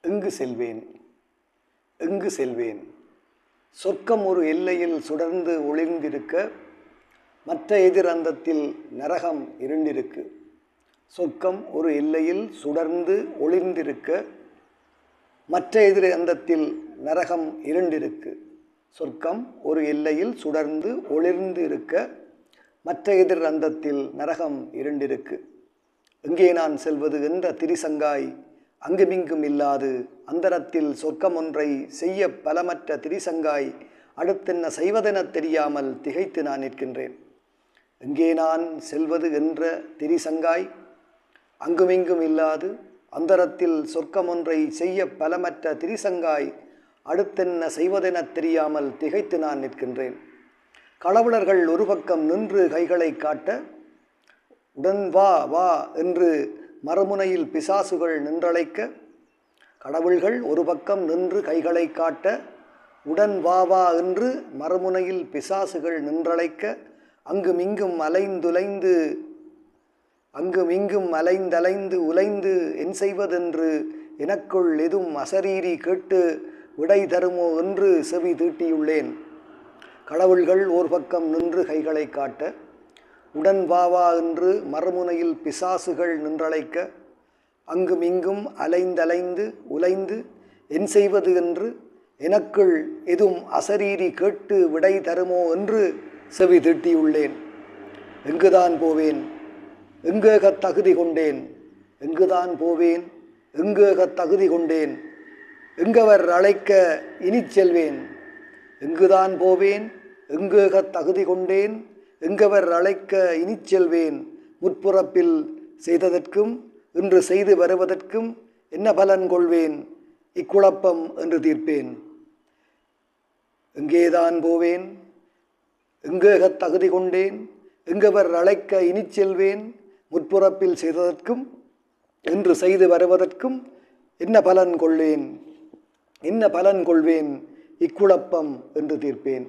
எங்கு செல்வேன் எங்கு செல்வேன்? சொர்க்கம் ஒரு எல்லையில் சுடர்ந்து ஒளிர்ந்திருக்க, மற்ற எதிர் அந்தத்தில் நரகம் இருண்டிருக்கு. சொர்க்கம் ஒரு எல்லையில் சுடர்ந்து ஒளிர்ந்திருக்க, மற்ற எதிர் அந்தத்தில் நரகம் இருண்டிருக்கு. சொர்க்கம் ஒரு எல்லையில் சுடர்ந்து ஒளிர்ந்து இருக்க, மற்ற எதிர் அந்தத்தில் நரகம் இருண்டிருக்கு. எங்கே நான் செல்வது என்ற திரிசங்காய் அங்குமிங்கும் இல்லாது, அந்தரத்தில் சொர்க்கம் ஒன்றை செய்ய பலமற்ற திரிசங்காய் அடுத்தென்ன செய்வதென தெரியாமல் திகைத்து நான் நிற்கின்றேன். எங்கே நான் செல்வது என்ற திரிசங்காய் அங்குமிங்கும் இல்லாது, அந்தரத்தில் சொர்க்கம் ஒன்றை செய்ய பலமற்ற திரிசங்காய் அடுத்தென்ன செய்வதென தெரியாமல் திகைத்து நான் நிற்கின்றேன். கடவுளர்கள் ஒரு பக்கம் நின்று கைகளை காட்ட, உடன் வா வா என்று மறுமுனையில் பிசாசுகள் நின்றழைக்க. கடவுள்கள் ஒரு பக்கம் நின்று கைகளை காட்ட, உடன் வா வா என்று மறுமுனையில் பிசாசுகள் நின்றழைக்க. அங்குமிங்கும் அலைந்தலைந்து உலைந்து என் செய்வதென்று எனக்குள் எதும் அசரீரி கேட்டு விடை தருமோ என்று செவி தீட்டியுள்ளேன். கடவுள்கள் ஓர் பக்கம் நின்று கைகளை காட்ட, உடன் வாவா என்று மறுமுனையில் பிசாசுகள் நின்றழைக்க. அங்குமிங்கும் அலைந்தலைந்து உலைந்து என் செய்வது என்று எனக்குள் எதும் அசரீரி கேட்டு விடை தருமோ என்று செவி தீட்டியுள்ளேன். எங்குதான் போவேன் எங்கேகத் தகுதி கொண்டேன்? எங்குதான் போவேன் எங்கேகத் தகுதி கொண்டேன்? எங்கவர் அழைக்க இனிச் செல்வேன்? எங்குதான் போவேன் எங்கேகத் தகுதி கொண்டேன்? எங்கவர் அழைக்க இனிச் செல்வேன்? முற்புறப்பில் செய்ததற்கும் இன்று செய்து வருவதற்கும் என்ன பலன் கொள்வேன்? இக்குழப்பம் என்று தீர்ப்பேன். எங்கேதான் போவேன் எங்கேகத் தகுதி கொண்டேன்? எங்கவர் அழைக்க இனிச் செல்வேன்? முற்புறப்பில் செய்ததற்கும் இன்று செய்து வருவதற்கும் என்ன பலன் கொள்வேன்? என்ன பலன் கொள்வேன்? இக்குழப்பம் என்று தீர்ப்பேன்.